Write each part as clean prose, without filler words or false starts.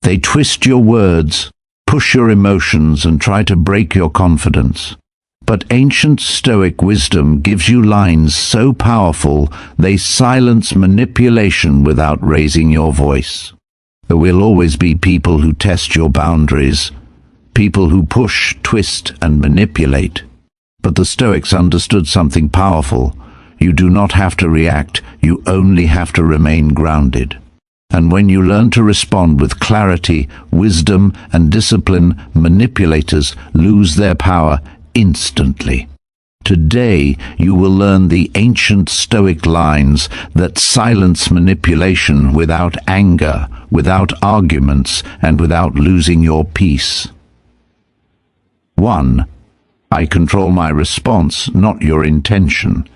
They twist your words, push your emotions, and try to break your confidence. But ancient Stoic wisdom gives you lines so powerful they silence manipulation without raising your voice. There will always be people who test your boundaries, people who push, twist, and manipulate. But the Stoics understood something powerful. You do not have to react, you only have to remain grounded. And when you learn to respond with clarity, wisdom, and discipline, manipulators lose their power instantly. Today, you will learn the ancient Stoic lines that silence manipulation without anger, without arguments, and without losing your peace. 1. I control my response, not your intention.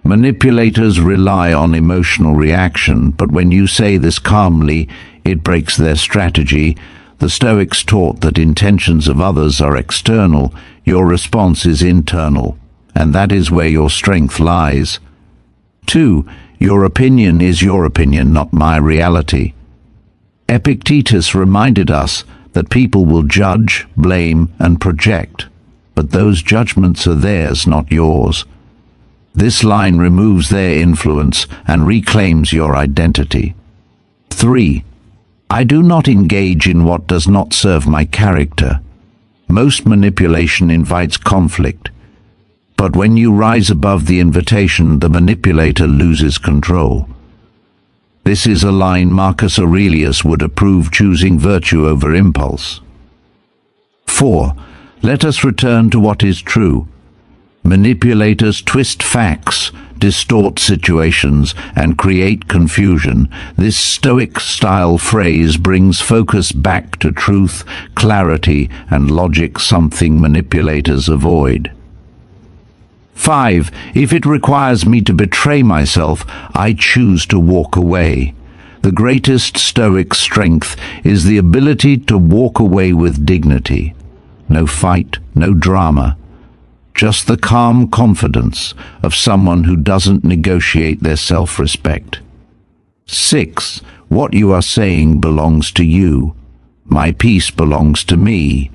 Manipulators rely on emotional reaction, but when you say this calmly, it breaks their strategy. The Stoics taught that intentions of others are external, your response is internal, and that is where your strength lies. 2. Your opinion is your opinion, not my reality. Epictetus reminded us that people will judge, blame, and project, but those judgments are theirs, not yours. This line removes their influence and reclaims your identity. 3. I do not engage in what does not serve my character. Most manipulation invites conflict, but when you rise above the invitation, the manipulator loses control. This is a line Marcus Aurelius would approve, choosing virtue over impulse. 4. Let us return to what is true. Manipulators twist facts, distort situations, and create confusion. This Stoic-style phrase brings focus back to truth, clarity, and logic, something manipulators avoid. 5. If it requires me to betray myself, I choose to walk away. The greatest Stoic strength is the ability to walk away with dignity. No fight, no drama. Just the calm confidence of someone who doesn't negotiate their self-respect. 6. What you are saying belongs to you. My peace belongs to me.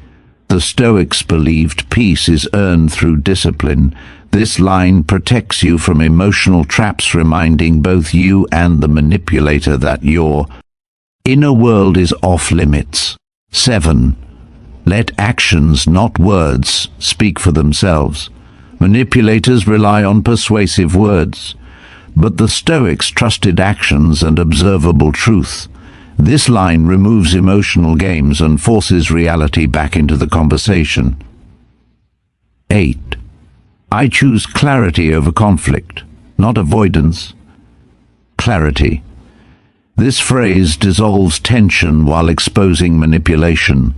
The Stoics believed peace is earned through discipline. This line protects you from emotional traps, reminding both you and the manipulator that your inner world is off limits. 7. Let actions, not words, speak for themselves. Manipulators rely on persuasive words, but the Stoics trusted actions and observable truth. This line removes emotional games and forces reality back into the conversation. 8. I choose clarity over conflict, not avoidance. Clarity. This phrase dissolves tension while exposing manipulation.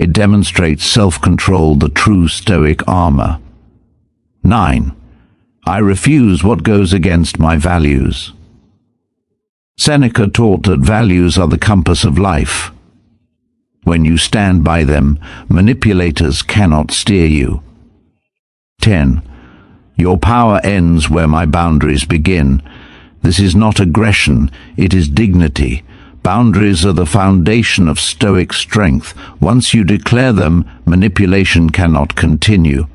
It demonstrates self-control, the true Stoic armor. 9. I refuse what goes against my values. Seneca taught that values are the compass of life. When you stand by them, manipulators cannot steer you. 10. Your power ends where my boundaries begin. This is not aggression, it is dignity. Boundaries are the foundation of Stoic strength. Once you declare them, manipulation cannot continue.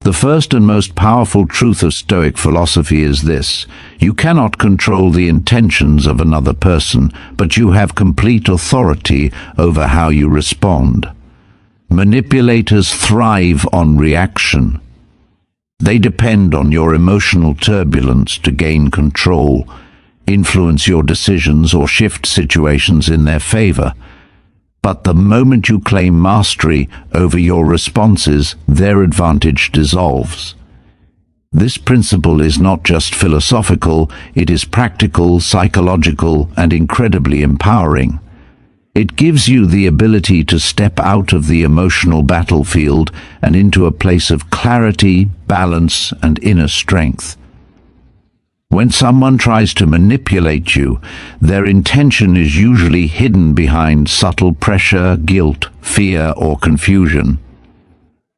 The first and most powerful truth of Stoic philosophy is this: you cannot control the intentions of another person, but you have complete authority over how you respond. Manipulators thrive on reaction. They depend on your emotional turbulence to gain control, influence your decisions, or shift situations in their favor. But the moment you claim mastery over your responses, their advantage dissolves. This principle is not just philosophical, it is practical, psychological, and incredibly empowering. It gives you the ability to step out of the emotional battlefield and into a place of clarity, balance, and inner strength. When someone tries to manipulate you, their intention is usually hidden behind subtle pressure, guilt, fear, or confusion.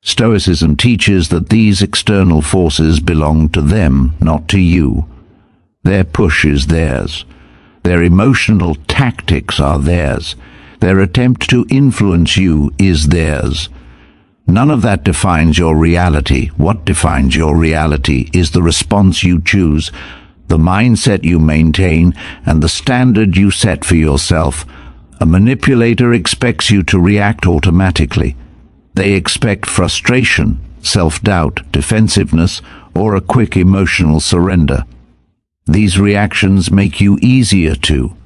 Stoicism teaches that these external forces belong to them, not to you. Their push is theirs. Their emotional tactics are theirs. Their attempt to influence you is theirs. None of that defines your reality. What defines your reality is the response you choose, the mindset you maintain, and the standard you set for yourself. A manipulator expects you to react automatically. They expect frustration, self-doubt, defensiveness, or a quick emotional surrender. These reactions make you easier to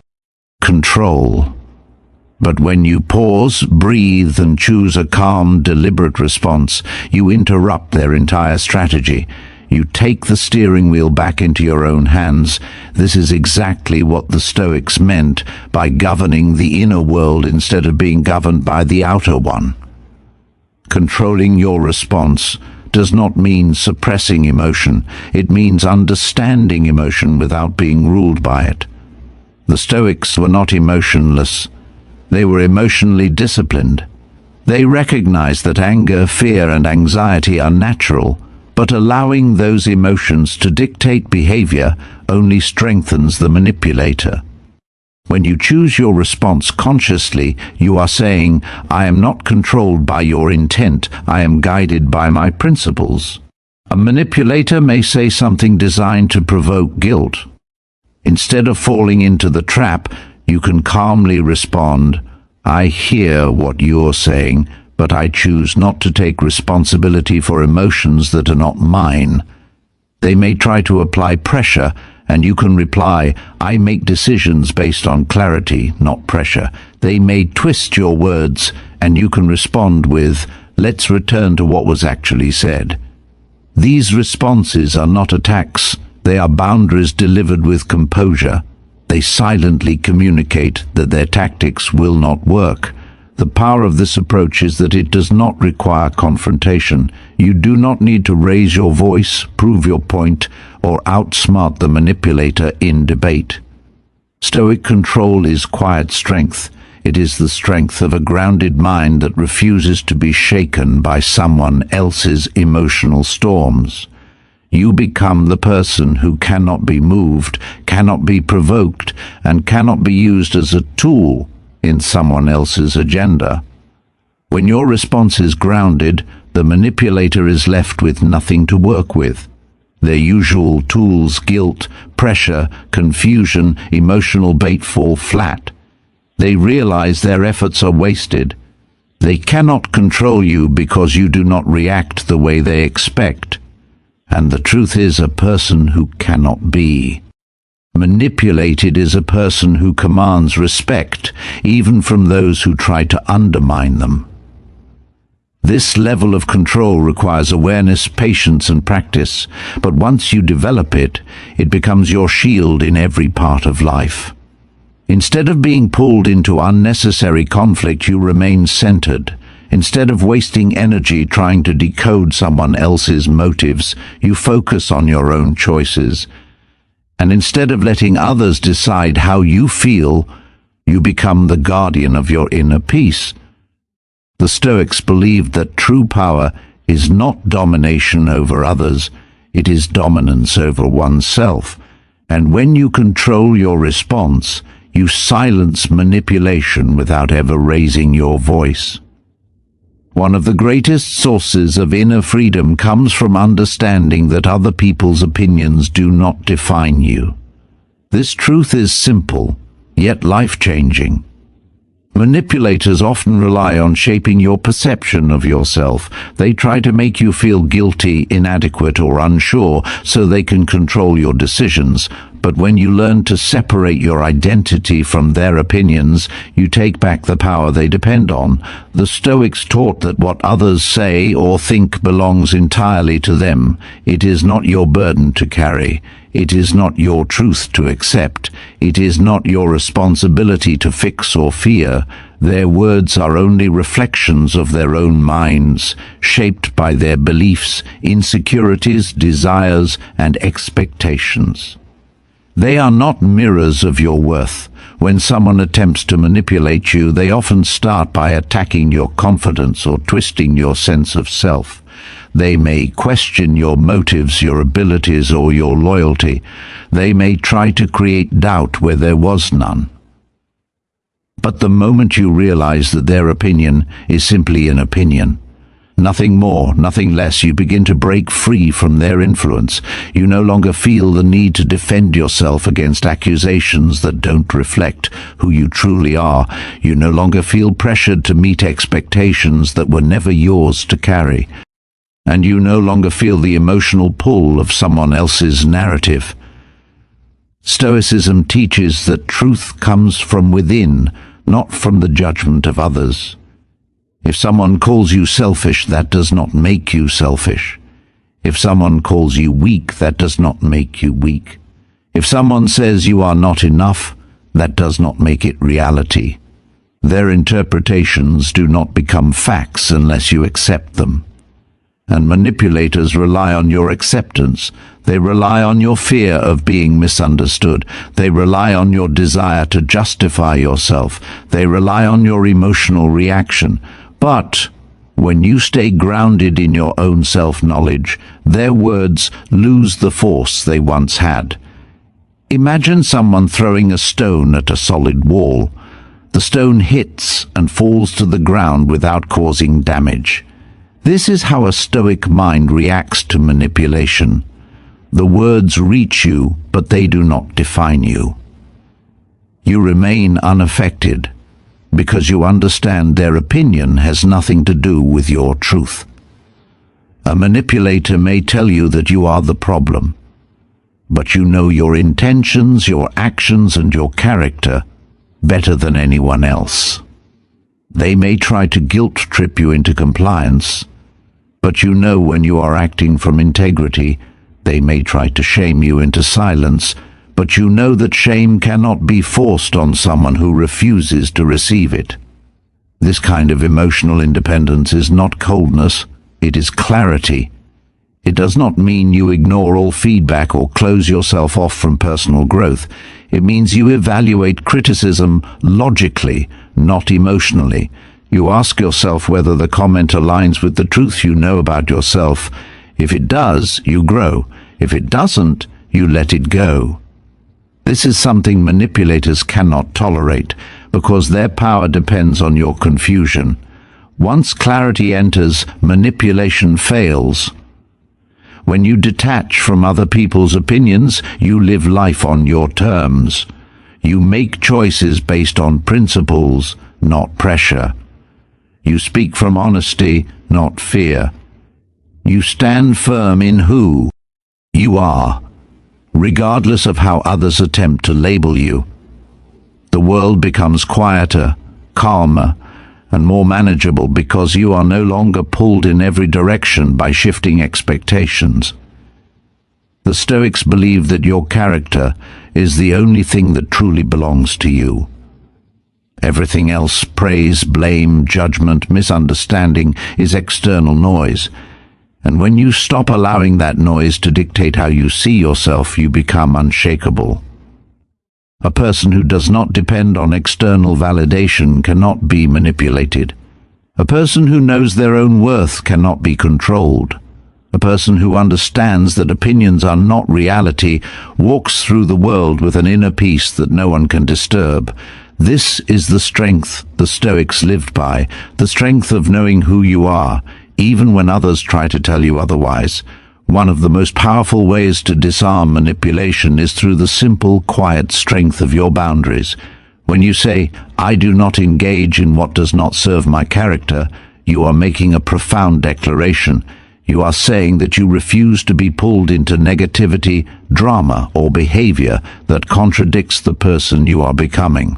control. But when you pause, breathe, and choose a calm, deliberate response, you interrupt their entire strategy. You take the steering wheel back into your own hands. This is exactly what the Stoics meant by governing the inner world instead of being governed by the outer one. Controlling your response does not mean suppressing emotion. It means understanding emotion without being ruled by it. The Stoics were not emotionless. They were emotionally disciplined. They recognized that anger, fear, and anxiety are natural, but allowing those emotions to dictate behavior only strengthens the manipulator. When you choose your response consciously, you are saying, "I am not controlled by your intent, I am guided by my principles." A manipulator may say something designed to provoke guilt. Instead of falling into the trap, you can calmly respond, "I hear what you're saying, but I choose not to take responsibility for emotions that are not mine." They may try to apply pressure, and you can reply, "I make decisions based on clarity, not pressure." They may twist your words, and you can respond with, "Let's return to what was actually said." These responses are not attacks. They are boundaries delivered with composure. They silently communicate that their tactics will not work. The power of this approach is that it does not require confrontation. You do not need to raise your voice, prove your point, or outsmart the manipulator in debate. Stoic control is quiet strength. It is the strength of a grounded mind that refuses to be shaken by someone else's emotional storms. You become the person who cannot be moved, cannot be provoked, and cannot be used as a tool in someone else's agenda. When your response is grounded, the manipulator is left with nothing to work with. Their usual tools, guilt, pressure, confusion, emotional bait, fall flat. They realize their efforts are wasted. They cannot control you because you do not react the way they expect. And the truth is, a person who cannot be manipulated is a person who commands respect, even from those who try to undermine them. This level of control requires awareness, patience, and practice, but once you develop it, it becomes your shield in every part of life. Instead of being pulled into unnecessary conflict, you remain centered. Instead of wasting energy trying to decode someone else's motives, you focus on your own choices. And instead of letting others decide how you feel, you become the guardian of your inner peace. The Stoics believed that true power is not domination over others, it is dominance over oneself. And when you control your response, you silence manipulation without ever raising your voice. One of the greatest sources of inner freedom comes from understanding that other people's opinions do not define you. This truth is simple, yet life-changing. Manipulators often rely on shaping your perception of yourself. They try to make you feel guilty, inadequate, or unsure so they can control your decisions. But when you learn to separate your identity from their opinions, you take back the power they depend on. The Stoics taught that what others say or think belongs entirely to them. It is not your burden to carry. It is not your truth to accept. It is not your responsibility to fix or fear. Their words are only reflections of their own minds, shaped by their beliefs, insecurities, desires, and expectations. They are not mirrors of your worth. When someone attempts to manipulate you, they often start by attacking your confidence or twisting your sense of self. They may question your motives, your abilities, or your loyalty. They may try to create doubt where there was none. But the moment you realize that their opinion is simply an opinion, nothing more, nothing less, you begin to break free from their influence. You no longer feel the need to defend yourself against accusations that don't reflect who you truly are. You no longer feel pressured to meet expectations that were never yours to carry. And you no longer feel the emotional pull of someone else's narrative. Stoicism teaches that truth comes from within, not from the judgment of others. If someone calls you selfish, that does not make you selfish. If someone calls you weak, that does not make you weak. If someone says you are not enough, that does not make it reality. Their interpretations do not become facts unless you accept them. And manipulators rely on your acceptance. They rely on your fear of being misunderstood. They rely on your desire to justify yourself. They rely on your emotional reaction. But when you stay grounded in your own self-knowledge, their words lose the force they once had. Imagine someone throwing a stone at a solid wall. The stone hits and falls to the ground without causing damage. This is how a Stoic mind reacts to manipulation. The words reach you, but they do not define you. You remain unaffected, because you understand their opinion has nothing to do with your truth. A manipulator may tell you that you are the problem, but you know your intentions, your actions, and your character better than anyone else. They may try to guilt-trip you into compliance, but you know when you are acting from integrity. They may try to shame you into silence, but you know that shame cannot be forced on someone who refuses to receive it. This kind of emotional independence is not coldness, it is clarity. It does not mean you ignore all feedback or close yourself off from personal growth. It means you evaluate criticism logically, not emotionally. You ask yourself whether the comment aligns with the truth you know about yourself. If it does, you grow. If it doesn't, you let it go. This is something manipulators cannot tolerate, because their power depends on your confusion. Once clarity enters, manipulation fails. When you detach from other people's opinions, you live life on your terms. You make choices based on principles, not pressure. You speak from honesty, not fear. You stand firm in who you are, regardless of how others attempt to label you. The world becomes quieter, calmer, and more manageable because you are no longer pulled in every direction by shifting expectations. The Stoics believe that your character is the only thing that truly belongs to you. Everything else, praise, blame, judgment, misunderstanding, is external noise. And when you stop allowing that noise to dictate how you see yourself, you become unshakable. A person who does not depend on external validation cannot be manipulated. A person who knows their own worth cannot be controlled. A person who understands that opinions are not reality walks through the world with an inner peace that no one can disturb. This is the strength the Stoics lived by, the strength of knowing who you are, even when others try to tell you otherwise. One of the most powerful ways to disarm manipulation is through the simple, quiet strength of your boundaries. When you say, "I do not engage in what does not serve my character," you are making a profound declaration. You are saying that you refuse to be pulled into negativity, drama, or behavior that contradicts the person you are becoming.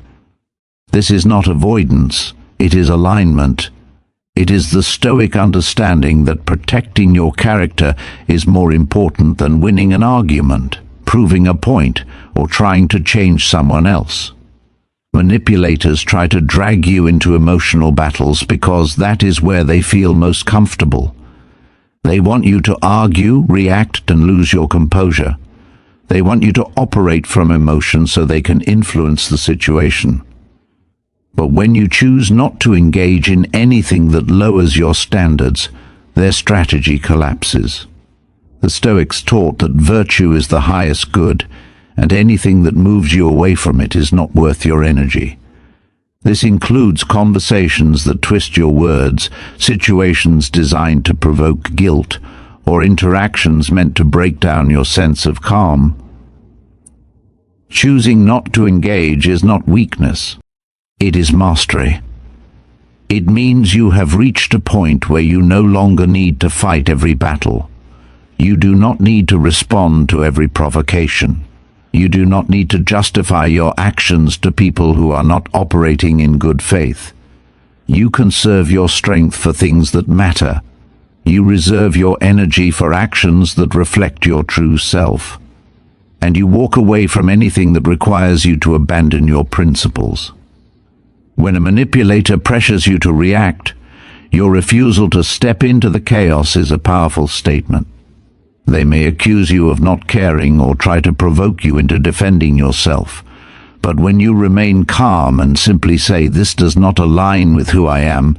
This is not avoidance, it is alignment. It is the Stoic understanding that protecting your character is more important than winning an argument, proving a point, or trying to change someone else. Manipulators try to drag you into emotional battles because that is where they feel most comfortable. They want you to argue, react, and lose your composure. They want you to operate from emotion so they can influence the situation. But when you choose not to engage in anything that lowers your standards, their strategy collapses. The Stoics taught that virtue is the highest good, and anything that moves you away from it is not worth your energy. This includes conversations that twist your words, situations designed to provoke guilt, or interactions meant to break down your sense of calm. Choosing not to engage is not weakness. It is mastery. It means you have reached a point where you no longer need to fight every battle. You do not need to respond to every provocation. You do not need to justify your actions to people who are not operating in good faith. You conserve your strength for things that matter. You reserve your energy for actions that reflect your true self. And you walk away from anything that requires you to abandon your principles. When a manipulator pressures you to react, your refusal to step into the chaos is a powerful statement. They may accuse you of not caring or try to provoke you into defending yourself. But when you remain calm and simply say, "This does not align with who I am,"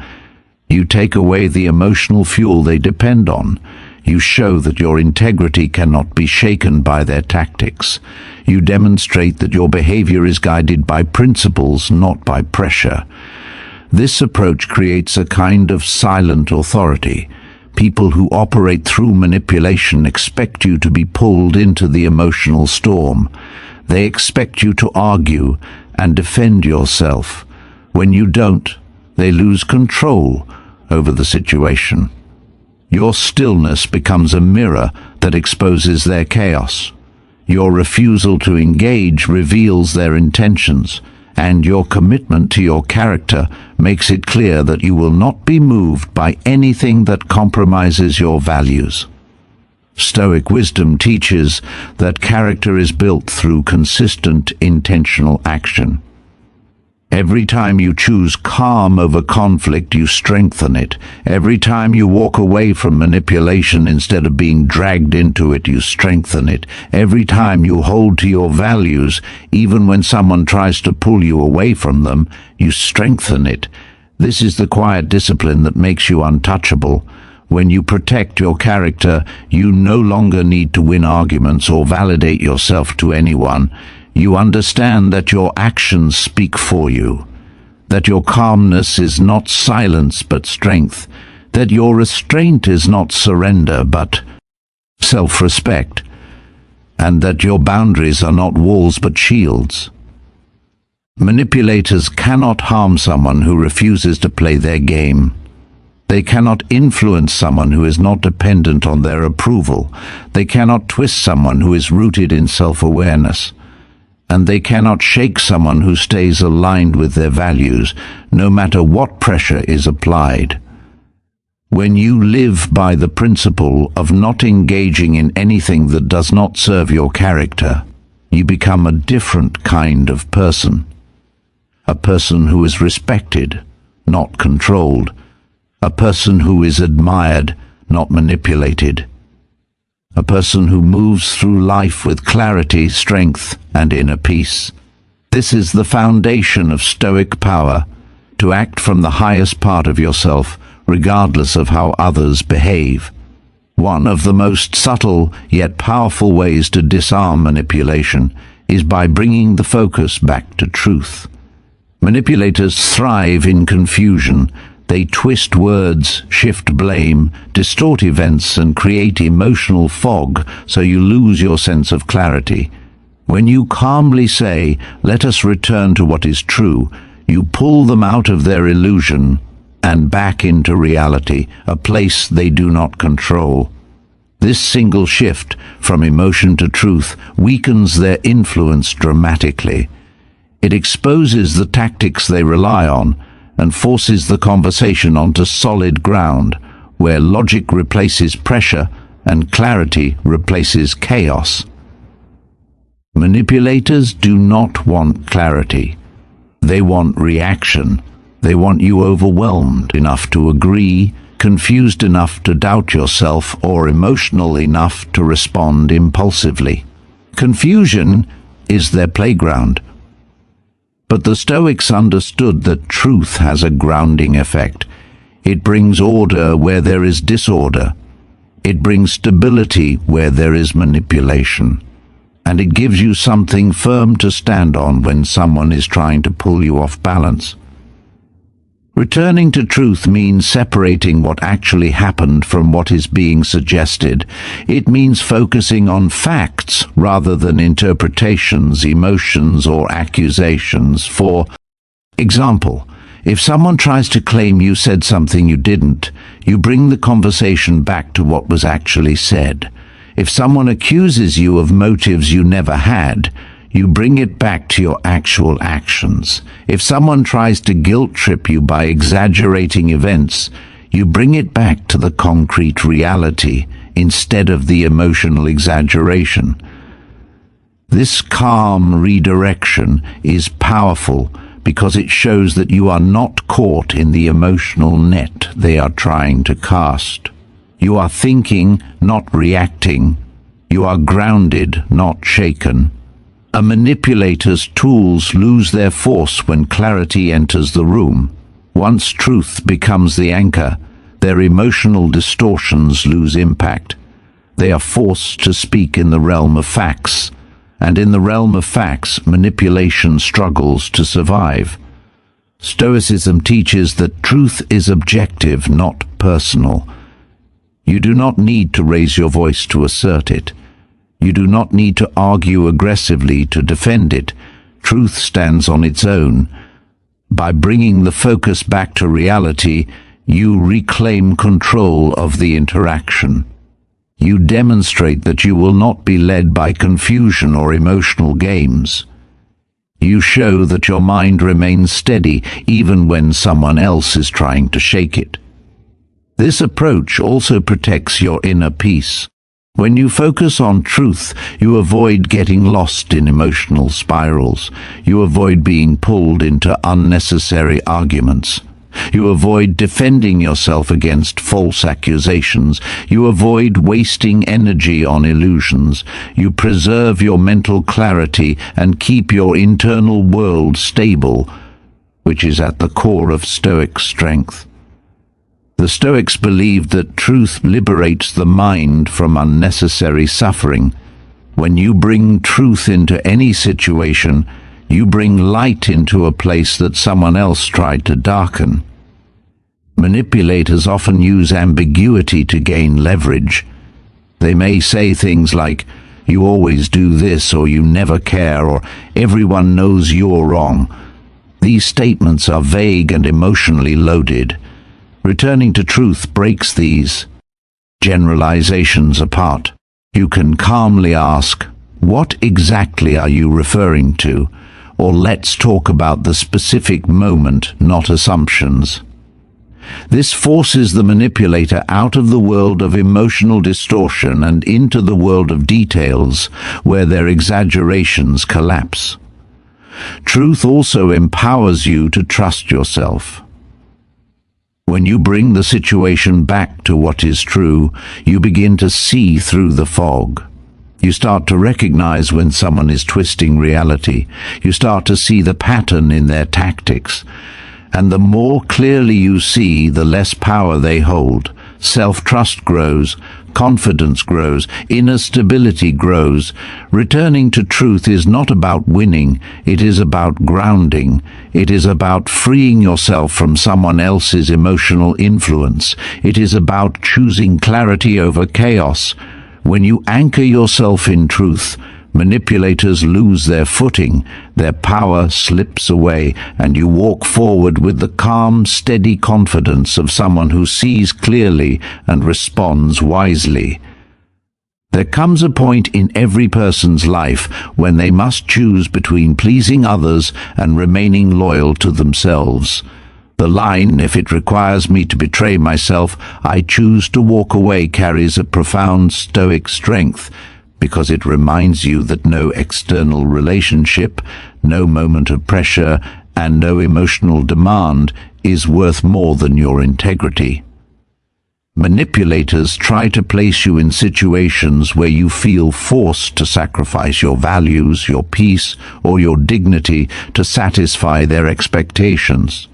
you take away the emotional fuel they depend on. You show that your integrity cannot be shaken by their tactics. You demonstrate that your behavior is guided by principles, not by pressure. This approach creates a kind of silent authority. People who operate through manipulation expect you to be pulled into the emotional storm. They expect you to argue and defend yourself. When you don't, they lose control over the situation. Your stillness becomes a mirror that exposes their chaos. Your refusal to engage reveals their intentions, and your commitment to your character makes it clear that you will not be moved by anything that compromises your values. Stoic wisdom teaches that character is built through consistent, intentional action. Every time you choose calm over conflict, you strengthen it. Every time you walk away from manipulation instead of being dragged into it, you strengthen it. Every time you hold to your values, even when someone tries to pull you away from them, you strengthen it. This is the quiet discipline that makes you untouchable. When you protect your character, you no longer need to win arguments or validate yourself to anyone. You understand that your actions speak for you, that your calmness is not silence but strength, that your restraint is not surrender but self-respect, and that your boundaries are not walls but shields. Manipulators cannot harm someone who refuses to play their game. They cannot influence someone who is not dependent on their approval. They cannot twist someone who is rooted in self-awareness. And they cannot shake someone who stays aligned with their values, no matter what pressure is applied. When you live by the principle of not engaging in anything that does not serve your character, you become a different kind of person. A person who is respected, not controlled. A person who is admired, not manipulated. A person who moves through life with clarity, strength, and inner peace. This is the foundation of Stoic power, to act from the highest part of yourself, regardless of how others behave. One of the most subtle yet powerful ways to disarm manipulation is by bringing the focus back to truth. Manipulators thrive in confusion. They twist words, shift blame, distort events, and create emotional fog so you lose your sense of clarity. When you calmly say, "Let us return to what is true," you pull them out of their illusion and back into reality, a place they do not control. This single shift from emotion to truth weakens their influence dramatically. It exposes the tactics they rely on and forces the conversation onto solid ground, where logic replaces pressure and clarity replaces chaos. Manipulators do not want clarity. They want reaction. They want you overwhelmed enough to agree, confused enough to doubt yourself, or emotional enough to respond impulsively. Confusion is their playground. But the Stoics understood that truth has a grounding effect. It brings order where there is disorder. It brings stability where there is manipulation. And it gives you something firm to stand on when someone is trying to pull you off balance. Returning to truth means separating what actually happened from what is being suggested. It means focusing on facts rather than interpretations, emotions, or accusations. For example, if someone tries to claim you said something you didn't, you bring the conversation back to what was actually said. If someone accuses you of motives you never had, you bring it back to your actual actions. If someone tries to guilt trip you by exaggerating events, you bring it back to the concrete reality instead of the emotional exaggeration. This calm redirection is powerful because it shows that you are not caught in the emotional net they are trying to cast. You are thinking, not reacting. You are grounded, not shaken. A manipulator's tools lose their force when clarity enters the room. Once truth becomes the anchor, their emotional distortions lose impact. They are forced to speak in the realm of facts, and in the realm of facts, manipulation struggles to survive. Stoicism teaches that truth is objective, not personal. You do not need to raise your voice to assert it. You do not need to argue aggressively to defend it. Truth stands on its own. By bringing the focus back to reality, you reclaim control of the interaction. You demonstrate that you will not be led by confusion or emotional games. You show that your mind remains steady even when someone else is trying to shake it. This approach also protects your inner peace. When you focus on truth, you avoid getting lost in emotional spirals. You avoid being pulled into unnecessary arguments. You avoid defending yourself against false accusations. You avoid wasting energy on illusions. You preserve your mental clarity and keep your internal world stable, which is at the core of Stoic strength. The Stoics believed that truth liberates the mind from unnecessary suffering. When you bring truth into any situation, you bring light into a place that someone else tried to darken. Manipulators often use ambiguity to gain leverage. They may say things like, "You always do this," or "You never care," or "Everyone knows you're wrong." These statements are vague and emotionally loaded. Returning to truth breaks these generalizations apart. You can calmly ask, "What exactly are you referring to?" Or "Let's talk about the specific moment, not assumptions." This forces the manipulator out of the world of emotional distortion and into the world of details, where their exaggerations collapse. Truth also empowers you to trust yourself. When you bring the situation back to what is true, you begin to see through the fog. You start to recognize when someone is twisting reality. You start to see the pattern in their tactics. And the more clearly you see, the less power they hold. Self-trust grows, confidence grows, inner stability grows. Returning to truth is not about winning, it is about grounding. It is about freeing yourself from someone else's emotional influence. It is about choosing clarity over chaos. When you anchor yourself in truth, manipulators lose their footing, their power slips away, and you walk forward with the calm, steady confidence of someone who sees clearly and responds wisely. There comes a point in every person's life when they must choose between pleasing others and remaining loyal to themselves. The line, "If it requires me to betray myself, I choose to walk away," carries a profound Stoic strength, because it reminds you that no external relationship, no moment of pressure, and no emotional demand is worth more than your integrity. Manipulators try to place you in situations where you feel forced to sacrifice your values, your peace, or your dignity to satisfy their expectations.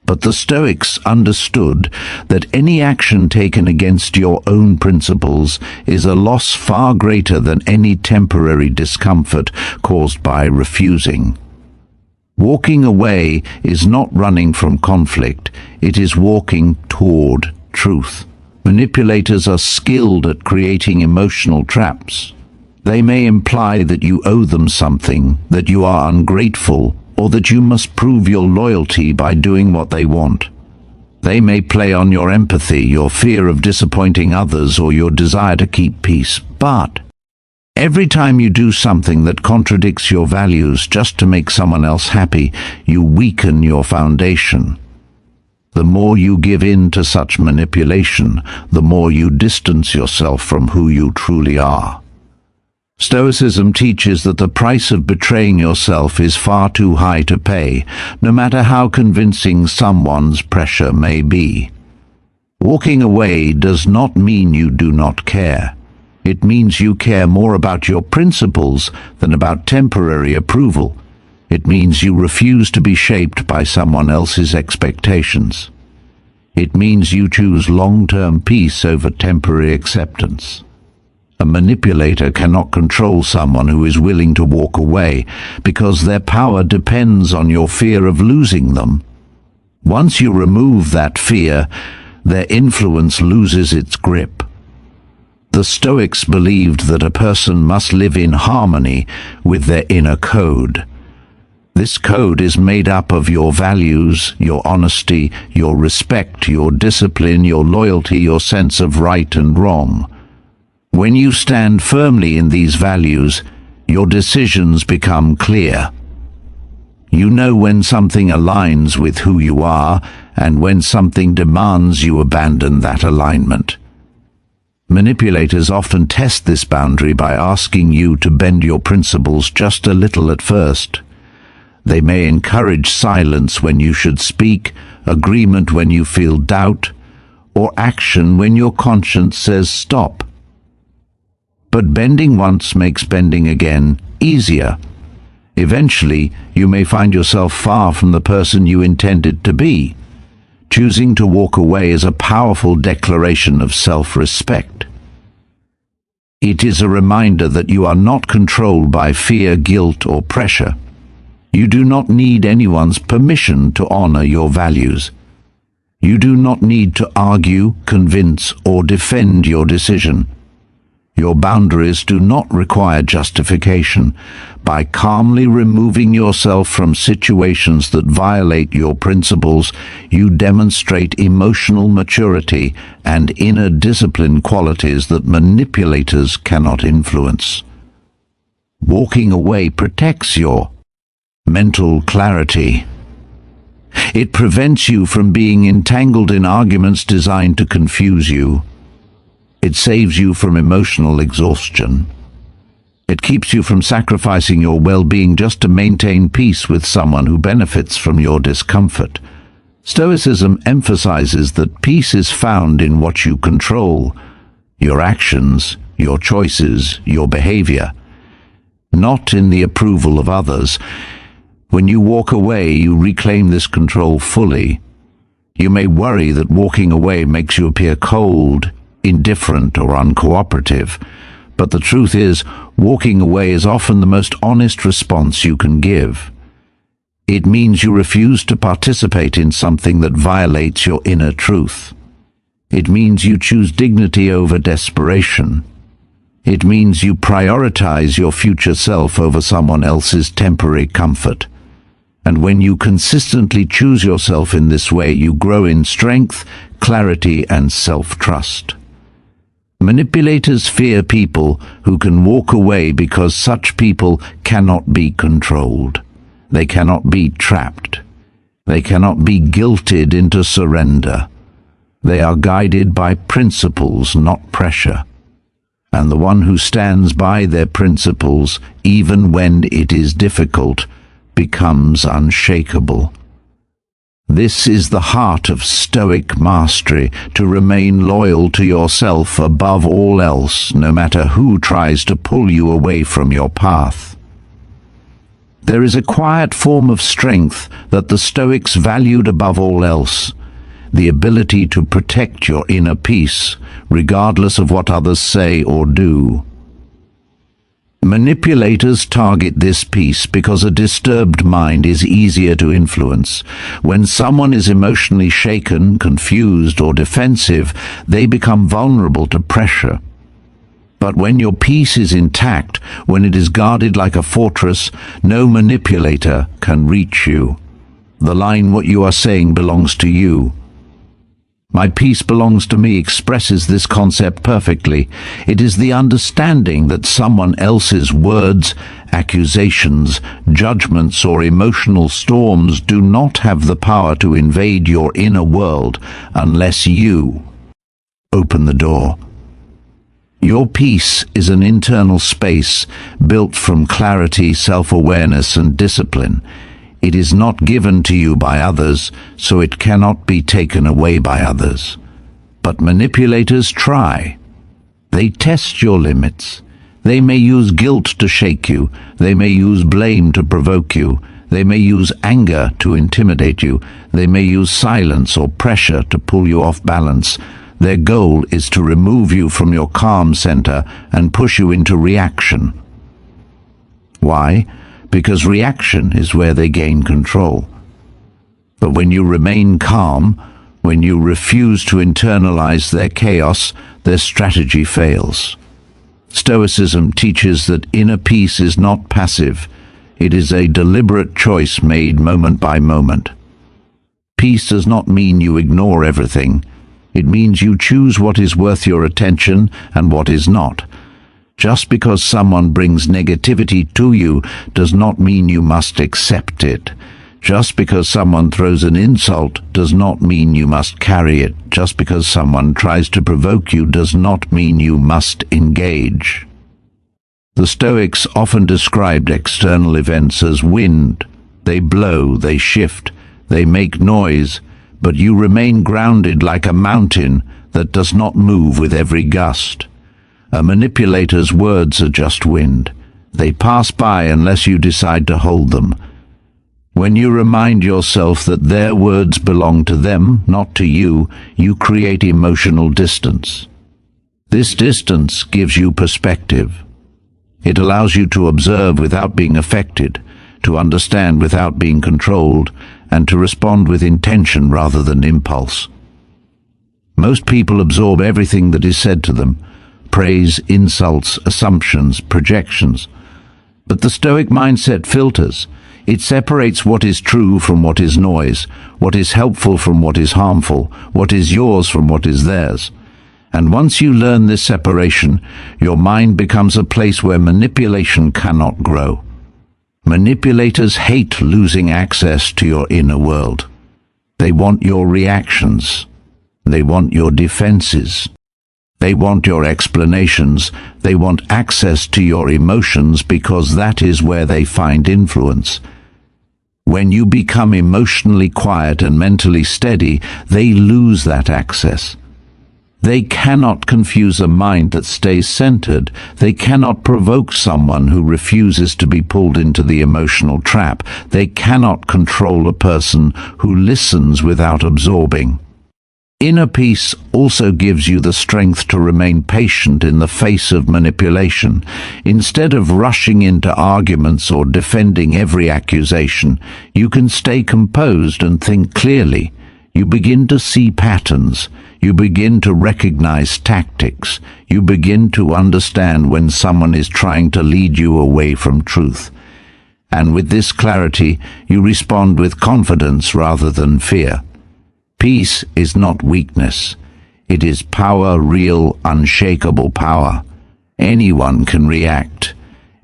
But the Stoics understood that any action taken against your own principles is a loss far greater than any temporary discomfort caused by refusing. Walking away is not running from conflict, it is walking toward truth. Manipulators are skilled at creating emotional traps. They may imply that you owe them something, that you are ungrateful, or that you must prove your loyalty by doing what they want. They may play on your empathy, your fear of disappointing others, or your desire to keep peace. But every time you do something that contradicts your values just to make someone else happy, you weaken your foundation. The more you give in to such manipulation, the more you distance yourself from who you truly are. Stoicism teaches that the price of betraying yourself is far too high to pay, no matter how convincing someone's pressure may be. Walking away does not mean you do not care. It means you care more about your principles than about temporary approval. It means you refuse to be shaped by someone else's expectations. It means you choose long-term peace over temporary acceptance. A manipulator cannot control someone who is willing to walk away because their power depends on your fear of losing them. Once you remove that fear, their influence loses its grip. The Stoics believed that a person must live in harmony with their inner code. This code is made up of your values, your honesty, your respect, your discipline, your loyalty, your sense of right and wrong. When you stand firmly in these values, your decisions become clear. You know when something aligns with who you are and when something demands you abandon that alignment. Manipulators often test this boundary by asking you to bend your principles just a little at first. They may encourage silence when you should speak, agreement when you feel doubt, or action when your conscience says stop. But bending once makes bending again easier. Eventually, you may find yourself far from the person you intended to be. Choosing to walk away is a powerful declaration of self-respect. It is a reminder that you are not controlled by fear, guilt, or pressure. You do not need anyone's permission to honor your values. You do not need to argue, convince, or defend your decision. Your boundaries do not require justification. By calmly removing yourself from situations that violate your principles, you demonstrate emotional maturity and inner discipline qualities that manipulators cannot influence. Walking away protects your mental clarity. It prevents you from being entangled in arguments designed to confuse you. It saves you from emotional exhaustion. It keeps you from sacrificing your well-being just to maintain peace with someone who benefits from your discomfort. Stoicism emphasizes that peace is found in what you control, your actions, your choices, your behavior, not in the approval of others. When you walk away, you reclaim this control fully. You may worry that walking away makes you appear cold, indifferent, or uncooperative, but the truth is, walking away is often the most honest response you can give. It means you refuse to participate in something that violates your inner truth. It means you choose dignity over desperation. It means you prioritize your future self over someone else's temporary comfort. And when you consistently choose yourself in this way, you grow in strength, clarity, and self-trust. Manipulators fear people who can walk away because such people cannot be controlled. They cannot be trapped. They cannot be guilted into surrender. They are guided by principles, not pressure. And the one who stands by their principles, even when it is difficult, becomes unshakable. This is the heart of Stoic mastery, to remain loyal to yourself above all else, no matter who tries to pull you away from your path. There is a quiet form of strength that the Stoics valued above all else, the ability to protect your inner peace, regardless of what others say or do. Manipulators target this peace because a disturbed mind is easier to influence. When someone is emotionally shaken, confused, or defensive, they become vulnerable to pressure. But when your peace is intact, when it is guarded like a fortress, no manipulator can reach you. The line "what you are saying belongs to you." "My peace belongs to me" expresses this concept perfectly. It is the understanding that someone else's words, accusations, judgments, or emotional storms do not have the power to invade your inner world unless you open the door. Your peace is an internal space built from clarity, self-awareness, and discipline. It is not given to you by others, so it cannot be taken away by others. But manipulators try. They test your limits. They may use guilt to shake you. They may use blame to provoke you. They may use anger to intimidate you. They may use silence or pressure to pull you off balance. Their goal is to remove you from your calm center and push you into reaction. Why? Because reaction is where they gain control. But when you remain calm, when you refuse to internalize their chaos, their strategy fails. Stoicism teaches that inner peace is not passive. It is a deliberate choice made moment by moment. Peace does not mean you ignore everything. It means you choose what is worth your attention and what is not. Just because someone brings negativity to you does not mean you must accept it. Just because someone throws an insult does not mean you must carry it. Just because someone tries to provoke you does not mean you must engage. The Stoics often described external events as wind. They blow, they shift, they make noise, but you remain grounded like a mountain that does not move with every gust. A manipulator's words are just wind. They pass by unless you decide to hold them. When you remind yourself that their words belong to them, not to you, you create emotional distance. This distance gives you perspective. It allows you to observe without being affected, to understand without being controlled, and to respond with intention rather than impulse. Most people absorb everything that is said to them: praise, insults, assumptions, projections. But the Stoic mindset filters. It separates what is true from what is noise, what is helpful from what is harmful, what is yours from what is theirs. And once you learn this separation, your mind becomes a place where manipulation cannot grow. Manipulators hate losing access to your inner world. They want your reactions. They want your defenses. They want your explanations. They want access to your emotions because that is where they find influence. When you become emotionally quiet and mentally steady, they lose that access. They cannot confuse a mind that stays centered. They cannot provoke someone who refuses to be pulled into the emotional trap. They cannot control a person who listens without absorbing. Inner peace also gives you the strength to remain patient in the face of manipulation. Instead of rushing into arguments or defending every accusation, you can stay composed and think clearly. You begin to see patterns. You begin to recognize tactics. You begin to understand when someone is trying to lead you away from truth. And with this clarity, you respond with confidence rather than fear. Peace is not weakness. It is power, real, unshakable power. Anyone can react.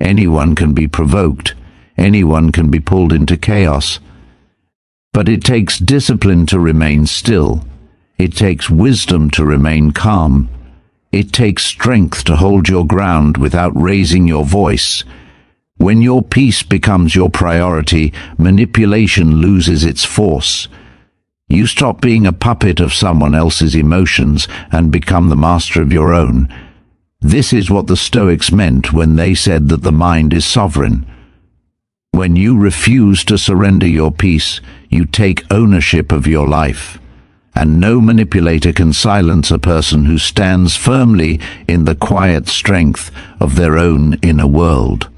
Anyone can be provoked. Anyone can be pulled into chaos. But it takes discipline to remain still. It takes wisdom to remain calm. It takes strength to hold your ground without raising your voice. When your peace becomes your priority, manipulation loses its force. You stop being a puppet of someone else's emotions and become the master of your own. This is what the Stoics meant when they said that the mind is sovereign. When you refuse to surrender your peace, you take ownership of your life. And no manipulator can silence a person who stands firmly in the quiet strength of their own inner world.